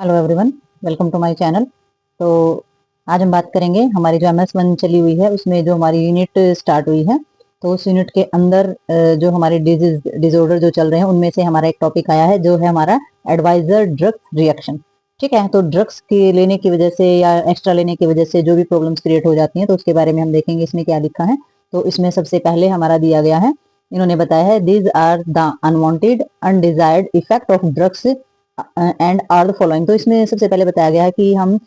Hello everyone, welcome to my channel. तो आज हम बात करेंगे हमारी जो MS1 चली हुई है उसमें जो हमारी यूनिट स्टार्ट हुई है। तो उस यूनिट के अंदर जो हमारे डिसऑर्डर जो चल रहे हैं उनमें से हमारा एक टॉपिक आया है जो है हमारा एडवाइजर ड्रग्स रिएक्शन। ठीक है, तो ड्रग्स के लेने की वजह से या एक्स्ट्रा लेने की वजह से जो भी प्रॉब्लम्स क्रिएट हो जाती हैं तो उसके बारे में हम देखेंगे इसमें क्या लिखा है। तो इसमें सबसे पहले हमारा दिया गया है, इन्होंने बताया है these are the unwanted undesired effect of drugs and are the following. तो इसमें सबसे पहले बताया गया है कि हम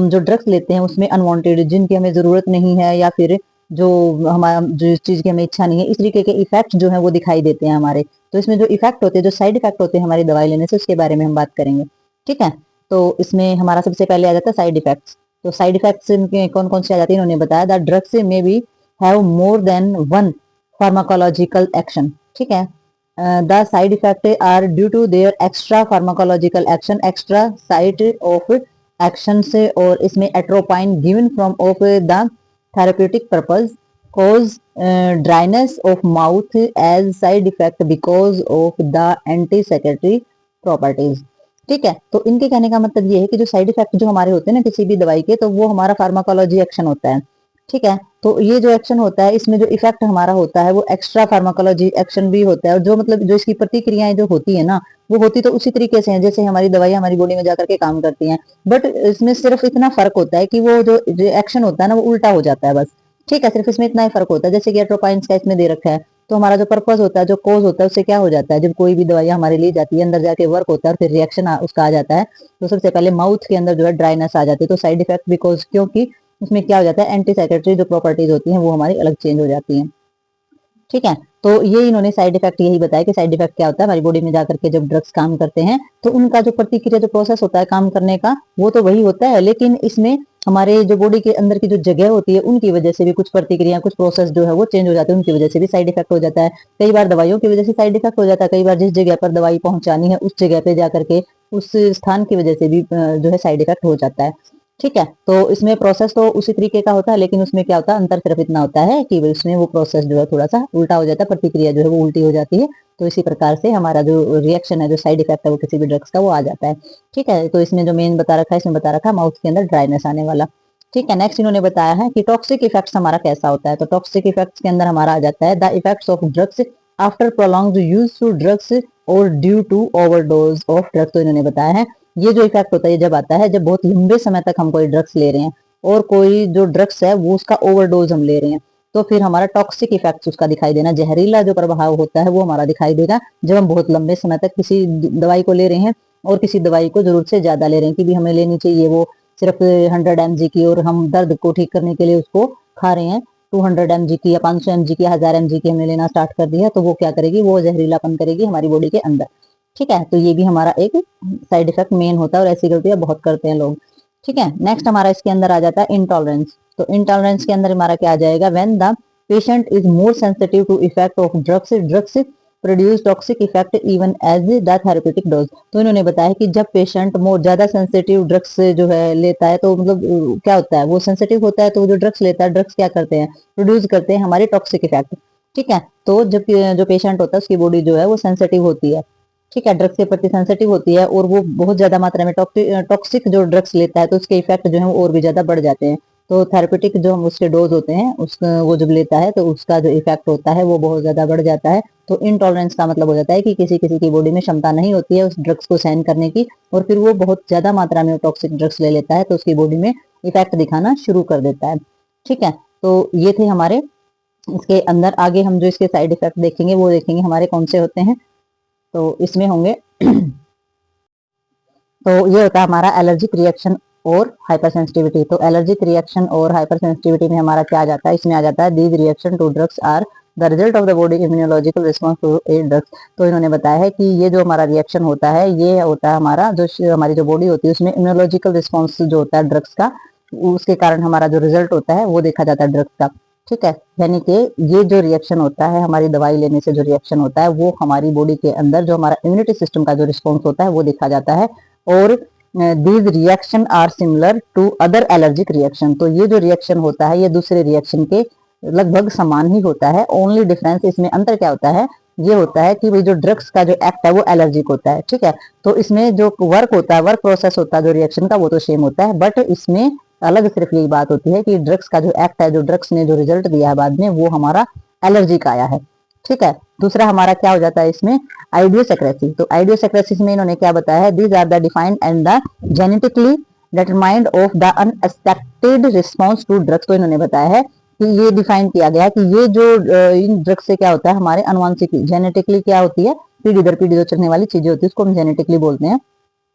जो ड्रग्स लेते हैं उसमें अनवांटेड, जिनकी हमें जरूरत नहीं है या फिर जो हमारा जो चीज की हमें इच्छा नहीं है, इस तरीके के इफेक्ट जो है वो दिखाई देते हैं हमारे। तो इसमें जो इफेक्ट होते हैं, जो साइड इफेक्ट होते हैं हमारी दवाई लेने से, उसके बारे में हम बात करेंगे। ठीक है, तो इसमें हमारा सबसे पहले आ जाता है साइड इफेक्ट्स। तो साइड इफेक्ट्स कौन कौन से आ जाते हैं इन्होंने बताया, द ड्रग्स में be have more than one pharmacological action. ठीक है, the side effects are due to their extra pharmacological action, extra site of action से, और इसमें atropine given from of the therapeutic purpose cause dryness of mouth as side effect because of the anti-secretory properties। ठीक है, तो इनके कहने का मतलब ये है कि जो साइड इफेक्ट जो हमारे होते हैं ना किसी भी दवाई के, तो वो हमारा फार्माकोलॉजी एक्शन होता है। ठीक है, तो ये जो एक्शन होता है इसमें जो इफेक्ट हमारा होता है वो एक्स्ट्रा फार्माकोलॉजी एक्शन भी होता है, और जो मतलब जो इसकी प्रतिक्रियाएं जो होती है ना वो होती तो उसी तरीके से है जैसे हमारी दवाई हमारी बॉडी में जाकर के काम करती हैं। बट इसमें सिर्फ इतना फर्क होता है कि वो जो एक्शन होता है ना वो उल्टा हो जाता है बस। ठीक है, सिर्फ इसमें इतना ही फर्क होता है, जैसे कि एट्रोपाइन्स का इसमें दे रखा है। तो हमारा जो पर्पज होता है, जो कोज होता है, उससे क्या हो जाता है, जब कोई भी दवाई हमारे ली जाती है अंदर जाके वर्क होता है और फिर रिएक्शन उसका आ जाता है, तो सबसे पहले माउथ के अंदर जो है ड्राइनेस आ जाती है। तो साइड इफेक्ट बिकॉज, क्योंकि उसमें क्या हो जाता है, एंटी सेक्रेटरी जो प्रॉपर्टीज होती हैं वो हमारी अलग चेंज हो जाती हैं। ठीक है, तो ये इन्होंने साइड इफेक्ट यही बताया कि साइड इफेक्ट क्या होता है हमारी बॉडी में जाकर के जब ड्रग्स काम करते हैं तो उनका जो प्रतिक्रिया जो प्रोसेस होता है काम करने का वो तो वही होता है, लेकिन इसमें हमारे जो बॉडी के अंदर की जो जगह होती है उनकी वजह से भी कुछ प्रतिक्रिया, कुछ प्रोसेस जो है वो चेंज हो जाते हैं, उनकी वजह से भी साइड इफेक्ट हो जाता है। कई बार दवाइयों की वजह से साइड इफेक्ट हो जाता है, कई बार जिस जगह पर दवाई पहुंचानी है उस जगह पे जाकर के उस स्थान की वजह से भी जो है साइड इफेक्ट हो जाता है। ठीक है, तो इसमें प्रोसेस तो उसी तरीके का होता है, लेकिन उसमें क्या होता है, अंतर सिर्फ इतना होता है कि उसमें वो प्रोसेस जो है थोड़ा सा उल्टा हो जाता है, प्रतिक्रिया जो है वो उल्टी हो जाती है। तो इसी प्रकार से हमारा जो रिएक्शन है, जो साइड इफेक्ट है वो किसी भी ड्रग्स का वो आ जाता है। ठीक है, तो इसमें जो मेन बता रखा है, इसमें बता रखा है माउथ के अंदर ड्राइनेस आने वाला। ठीक है, नेक्स्ट इन्होंने बताया है कि टॉक्सिक इफेक्ट्स हमारा कैसा होता है। तो टॉक्सिक इफेक्ट्स के अंदर हमारा आ जाता है the effects of drugs after prolonged use to drugs और due to overdose of drugs. तो इन्होंने बताया है ये जो इफेक्ट होता है ये जब आता है जब बहुत लंबे समय तक हम कोई ड्रग्स ले रहे हैं और कोई जो ड्रग्स है वो उसका ओवरडोज हम ले रहे हैं, तो फिर हमारा टॉक्सिक इफेक्ट उसका दिखाई देना, जहरीला जो प्रभाव होता है वो हमारा दिखाई देगा जब हम बहुत लंबे समय तक किसी दवाई को ले रहे हैं और किसी दवाई को जरूरत से ज्यादा ले रहे हैं कि भी हमें लेनी चाहिए वो सिर्फ 100 mg की, और हम दर्द को ठीक करने के लिए उसको खा रहे हैं 200 mg की या 500 mg की या 1000 mg की हमने लेना स्टार्ट कर दिया, तो वो क्या करेगी, वो जहरीलापन करेगी हमारी बॉडी के अंदर। ठीक है, तो ये भी हमारा एक साइड इफेक्ट मेन होता है और ऐसी गलतियां बहुत करते हैं लोग। ठीक है, नेक्स्ट हमारा इसके अंदर आ जाता है इंटॉलरेंस। तो इंटॉलरेंस के अंदर हमारा क्या आ जाएगा, when the patient is more sensitive to effect of drugs, drugs produce toxic effect even as the therapeutic dose. तो इन्होंने बताया कि जब पेशेंट मोर ज्यादा सेंसिटिव ड्रग्स जो है लेता है तो मतलब क्या होता है, वो सेंसिटिव होता है तो जो ड्रग्स लेता है, ड्रग्स क्या करते हैं, प्रोड्यूस करते हैं हमारी टॉक्सिक इफेक्ट। ठीक है, तो जब जो पेशेंट होता है उसकी बॉडी जो है वो सेंसिटिव होती है, ठीक है, ड्रग्स के प्रति सेंसिटिव होती है और वो बहुत ज्यादा मात्रा में टॉक्सिक जो ड्रग्स लेता है तो उसके इफेक्ट जो है वो और भी ज्यादा बढ़ जाते हैं। तो थेरेपेटिक जो हम उसके डोज होते हैं उस वो जब लेता है तो उसका जो इफेक्ट होता है वो बहुत ज्यादा बढ़ जाता है। तो इनटॉलरेंस का मतलब हो जाता है कि किसी किसी की बॉडी में क्षमता नहीं होती है उस ड्रग्स को सहन करने की, और फिर वो बहुत ज्यादा मात्रा में टॉक्सिक ड्रग्स ले लेता है तो उसकी बॉडी में इफेक्ट दिखाना शुरू कर देता है। ठीक है, तो ये थे हमारे इसके अंदर। आगे हम जो इसके साइड इफेक्ट देखेंगे वो देखेंगे हमारे कौन से होते हैं। तो इसमें होंगे तो ये होता है हमारा एलर्जिक रिएक्शन और हाइपर सेंसिटिविटी। तो एलर्जिक रिएक्शन और हाइपर सेंसिटिविटी में हमारा क्या आ जाता है, इसमें आ जाता है these reaction to drugs are the result of the body immunological response to a drugs. तो इन्होंने बताया है कि ये जो हमारा रिएक्शन होता है ये होता है हमारा जो हमारी जो बॉडी होती है उसमें इम्यूनोलॉजिकल रिस्पॉन्स जो होता है ड्रग्स का, उसके कारण हमारा जो रिजल्ट होता है वो देखा जाता है ड्रग्स का। ठीक है, यानी कि ये जो रिएक्शन होता है हमारी दवाई लेने से जो रिएक्शन होता है वो हमारी बॉडी के अंदर जो हमारा इम्यूनिटी सिस्टम का जो रिस्पॉन्स होता है वो देखा जाता है। और these reaction are similar to other allergic reaction. तो ये जो रिएक्शन होता है ये दूसरे रिएक्शन के लगभग समान ही होता है। ओनली डिफरेंस इसमें अंतर क्या होता है, ये होता है कि भाई जो ड्रग्स का जो एक्ट है वो एलर्जिक होता है, ठीक है। तो इसमें जो वर्क होता है, वर्क प्रोसेस होता है जो रिएक्शन का, वो तो सेम होता है, बट इसमें अलग सिर्फ यही बात होती है कि ड्रग्स का जो एक्ट है, जो ड्रग्स ने जो रिजल्ट दिया है बाद में, वो हमारा एलर्जिक आया है, ठीक है। दूसरा हमारा क्या हो जाता है इसमें, आइडियोसेक्रेसी। तो आइडियोसेक्रेसी में इन्होंने क्या बताया है, these are the defined and the genetically determined of the unexpected response to drugs. तो इन्होंने बताया है कि ये डिफाइन किया गया है कि ये जो इन ड्रग्स से क्या होता है, हमारे अनुवांशिक जेनेटिकली क्या होती है, पीढ़ी दर पीढ़ी जो चलने वाली चीजें होती है उसको हम जेनेटिकली बोलते हैं।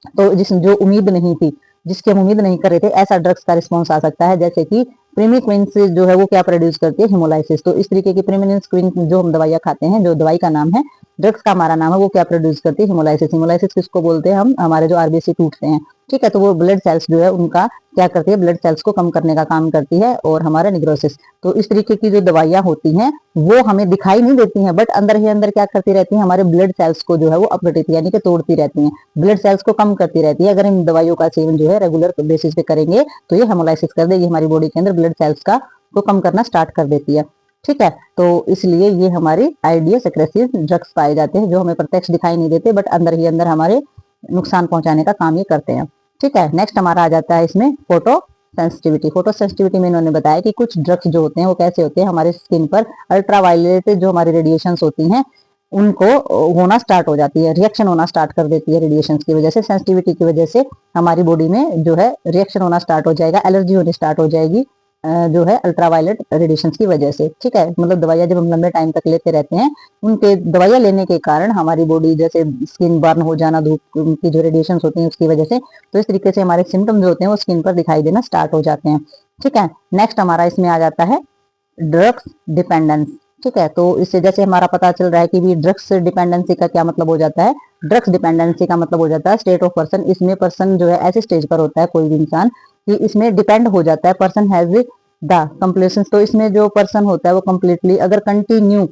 तो जिस जो उम्मीद नहीं थी, जिसकी हम उम्मीद नहीं कर रहे थे, ऐसा ड्रग्स का रिस्पॉन्स आ सकता है। जैसे कि प्रीमिक्विन जो है वो क्या प्रोड्यूस करती है, हिमोलाइसिस। तो इस तरीके की प्रीमिक्विन जो हम दवाइयाँ खाते हैं, जो दवाई का नाम है, ड्रग्स का हमारा नाम है, वो क्या प्रोड्यूस करती है, हिमोलाइसिस। हिमोलाइसिस किसको बोलते हैं हम, हमारे जो आरबीसी टूटते हैं, ठीक है। तो वो ब्लड सेल्स जो है उनका क्या करती है, ब्लड सेल्स को कम करने का काम करती है, और हमारा निग्रोसिस। तो इस तरीके की जो दवाइयां होती हैं वो हमें दिखाई नहीं देती हैं, बट अंदर ही अंदर क्या करती रहती हैं, हमारे ब्लड सेल्स को जो है वो अपघटित यानी कि तोड़ती रहती हैं, ब्लड सेल्स को कम करती रहती है। अगर इन दवाइयों का सेवन जो है रेगुलर बेसिस पे करेंगे तो ये हेमोलाइसिस कर देगी, हमारी बॉडी के अंदर ब्लड सेल्स का को कम करना स्टार्ट कर देती है, ठीक है। तो इसलिए ये हमारी आइडियोसेक्रेसिव ड्रग्स पाए जाते हैं, जो हमें प्रत्यक्ष दिखाई नहीं देते, बट अंदर ही अंदर हमारे नुकसान पहुंचाने का काम ये करते हैं, ठीक है। नेक्स्ट हमारा आ जाता है इसमें फोटो सेंसिटिविटी। फोटो सेंसिटिविटी में इन्होंने बताया कि कुछ ड्रग्स जो होते हैं वो कैसे होते हैं, हमारे स्किन पर अल्ट्रावायलेट जो हमारी रेडिएशंस होती हैं उनको होना स्टार्ट हो जाती है, रिएक्शन होना स्टार्ट कर देती है रेडिएशन की वजह से, सेंसिटिविटी की वजह से हमारी बॉडी में जो है रिएक्शन होना स्टार्ट हो जाएगा, एलर्जी होनी स्टार्ट हो जाएगी जो है अल्ट्रावायलेट रेडिएशन की वजह से, ठीक है। मतलब दवाइयाँ जब हम लंबे टाइम तक लेते रहते हैं, उनके दवाइयाँ लेने के कारण हमारी बॉडी जैसे स्किन बर्न हो जाना, धूप की जो रेडिएशन होती है उसकी वजह से, तो इस तरीके से हमारे सिम्टम्स जो होते हैं वो स्किन पर दिखाई देना स्टार्ट हो जाते हैं, ठीक है। नेक्स्ट हमारा इसमें आ जाता है ड्रग्स डिपेंडेंस, ठीक है। तो इससे जैसे हमारा पता चल रहा है कि भी ड्रग्स डिपेंडेंसी का क्या मतलब हो जाता है, ड्रग्स डिपेंडेंसी का मतलब हो जाता है स्टेट ऑफ पर्सन। इसमें पर्सन जो है ऐसे स्टेज पर होता है कोई भी इंसान कि इसमें डिपेंड हो जाता है, पर्सन हैज द कंप्लेशन। तो इसमें जो पर्सन होता है वो कंप्लीटली अगर कंटिन्यू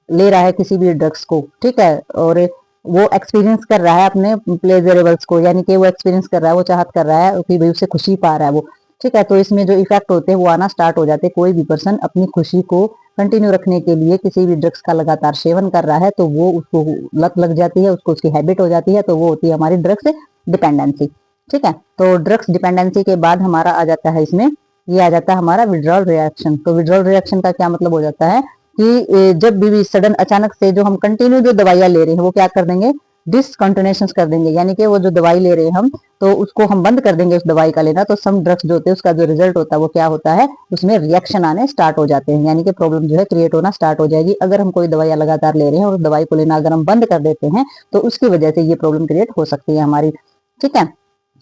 ले रहा है किसी भी ड्रग्स को, ठीक है, और वो एक्सपीरियंस कर रहा है अपने प्लेजरेबल्स को, यानी कि वो एक्सपीरियंस कर रहा है, वो चाहत कर रहा है कि भाई उससे खुशी पा रहा है वो, ठीक है। तो इसमें जो इफेक्ट होते हैं वो आना स्टार्ट हो जाते हैं। कोई भी पर्सन अपनी खुशी को कंटिन्यू रखने के लिए किसी भी ड्रग्स का लगातार सेवन कर रहा है तो वो उसको लत लग जाती है, उसको उसकी हैबिट हो जाती है, तो वो होती है हमारी ड्रग्स डिपेंडेंसी, ठीक है। तो ड्रग्स डिपेंडेंसी के बाद हमारा आ जाता है इसमें, ये आ जाता है हमारा विड्रॉल रिएक्शन। तो विड्रॉल रिएक्शन का क्या मतलब हो जाता है कि जब भी सडन अचानक से जो हम कंटिन्यू जो दवाइयां ले रहे हैं वो क्या कर देंगे, डिसकंटिन्यूशन कर देंगे, यानी कि वो जो दवाई ले रहे हैं हम तो उसको हम बंद कर देंगे उस दवाई का लेना। तो सम ड्रग्स जो होते हैं उसका जो रिजल्ट होता है वो क्या होता है, उसमें रिएक्शन आने स्टार्ट हो जाते हैं, यानी कि प्रॉब्लम जो है क्रिएट होना स्टार्ट हो जाएगी। अगर हम कोई दवाइयां लगातार ले रहे हैं और उस दवाई को लेना अगर हम बंद कर देते हैं तो उसकी वजह से ये प्रॉब्लम क्रिएट हो सकती है हमारी, ठीक है।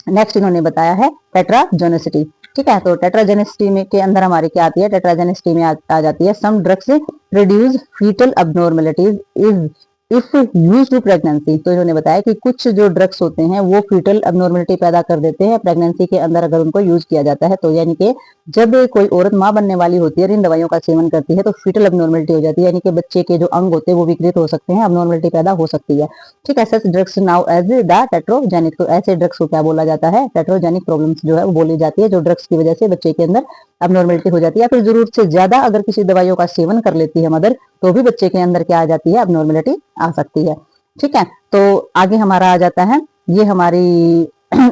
नेक्स्ट इन्होंने बताया है टेट्राजेनेसिटी, ठीक है। तो टेट्राजेनेसिटी में के अंदर हमारी क्या आती है, टेट्राजेनेसिटी में आ जाती है some drugs produce foetal abnormalities is if use to pregnancy. तो इन्होंने बताया कि कुछ जो ड्रग्स होते हैं वो फीटल अबनॉर्मलिटी पैदा कर देते हैं प्रेगनेंसी के अंदर अगर उनको यूज किया जाता है। तो यानी कि जब कोई औरत माँ बनने वाली होती है और इन दवाइयों का सेवन करती है तो फीटल अबनॉर्मलिटी हो जाती है, यानी कि बच्चे के जो अंग होते हैं वो विकृत हो सकते हैं, अबनॉर्मलिटी पैदा हो सकती है, ठीक है। सच ड्रग्स नाउ एज द टेट्रोजेनिक। तो ऐसे ड्रग्स को क्या बोला जाता है, टेट्रोजेनिक प्रॉब्लम्स जो है वो बोली जाती है, जो ड्रग्स की वजह से बच्चे के अंदर अबनॉर्मलिटी हो जाती है, या फिर जरूरत से ज्यादा अगर किसी दवाइयों का सेवन कर लेती है मदर तो भी बच्चे के अंदर क्या आ जाती है, अबनॉर्मलिटी आ सकती है, ठीक है। तो आगे हमारा आ जाता है, ये हमारी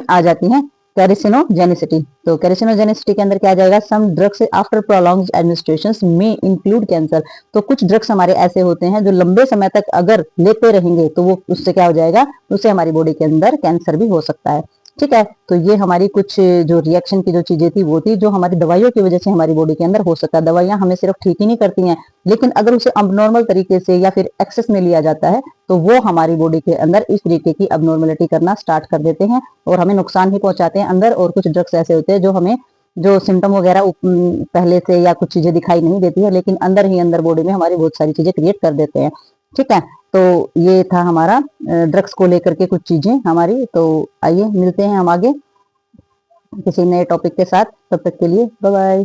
आ जाती है कैरिसिनोजेनिसिटी। तो कैरिसिनोजेनिसिटी के अंदर क्या आ जाएगा, some drugs after prolonged administration में इंक्लूड कैंसर। तो कुछ ड्रग्स हमारे ऐसे होते हैं जो लंबे समय तक अगर लेते रहेंगे तो वो उससे क्या हो जाएगा, उससे हमारी बॉडी के अंदर कैंसर भी हो सकता है, ठीक है। तो ये हमारी कुछ जो रिएक्शन की जो चीजें थी वो थी जो हमारी दवाइयों की वजह से हमारी बॉडी के अंदर हो सकता है। दवाइयां हमें सिर्फ ठीक ही नहीं करती हैं, लेकिन अगर उसे अबनॉर्मल तरीके से या फिर एक्सेस में लिया जाता है तो वो हमारी बॉडी के अंदर इस तरीके की अबनॉर्मलिटी करना स्टार्ट कर देते हैं और हमें नुकसान ही पहुंचाते हैं अंदर। और कुछ ड्रग्स ऐसे होते हैं जो हमें जो सिम्टम वगैरह पहले से या कुछ चीजें दिखाई नहीं देती है, लेकिन अंदर ही अंदर बॉडी में हमारी बहुत सारी चीजें क्रिएट कर देते हैं, ठीक है। तो ये था हमारा ड्रग्स को लेकर के कुछ चीजें हमारी। तो आइए मिलते हैं हम आगे किसी नए टॉपिक के साथ, तब तक के लिए बाय बाय।